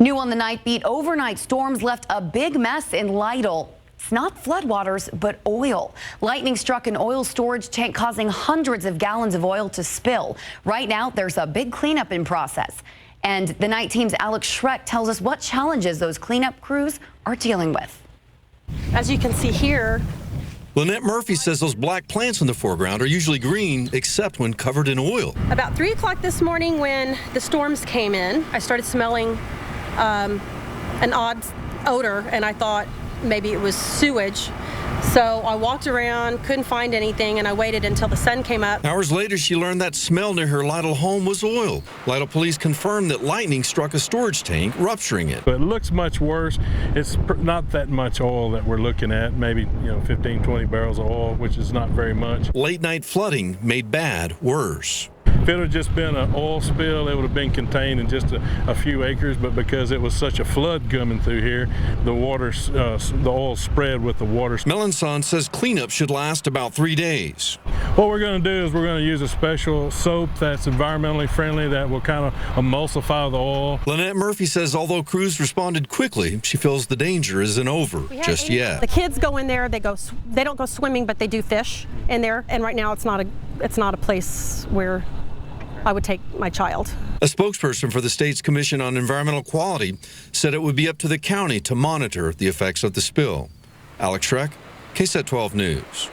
New on the night beat, overnight storms left a big mess in Lytle. It's not floodwaters, but oil. Lightning struck an oil storage tank, causing hundreds of gallons of oil to spill. Right now, there's a big cleanup in process. And the night team's Alex Schreck tells us what challenges those cleanup crews are dealing with. As you can see here, Lynette Murphy says those black plants in the foreground are usually green, except when covered in oil. about 3 o'clock this morning when the storms came in, I started smelling an odd odor, and I thought maybe it was sewage. So I walked around, couldn't find anything, and I waited until the sun came up. Hours later, she learned that smell near her Lytle home was oil. Lytle police confirmed that lightning struck a storage tank, rupturing it. It looks much worse. It's not that much oil that we're looking at, maybe 15, 20 barrels of oil, which is not very much. Late night flooding made bad worse. If it had just been an oil spill, it would have been contained in just a few acres, but because it was such a flood coming through here, the oil spread with the water. Melanson says cleanup should last about 3 days. What we're going to do is we're going to use a special soap that's environmentally friendly that will kind of emulsify the oil. Lynette Murphy says although crews responded quickly, she feels the danger isn't over just yet. The kids go in there, they don't go swimming, but they do fish in there, and right now it's not a place where I would take my child. A spokesperson for the state's Commission on Environmental Quality said it would be up to the county to monitor the effects of the spill. Alex Schreck, KSAT 12 News.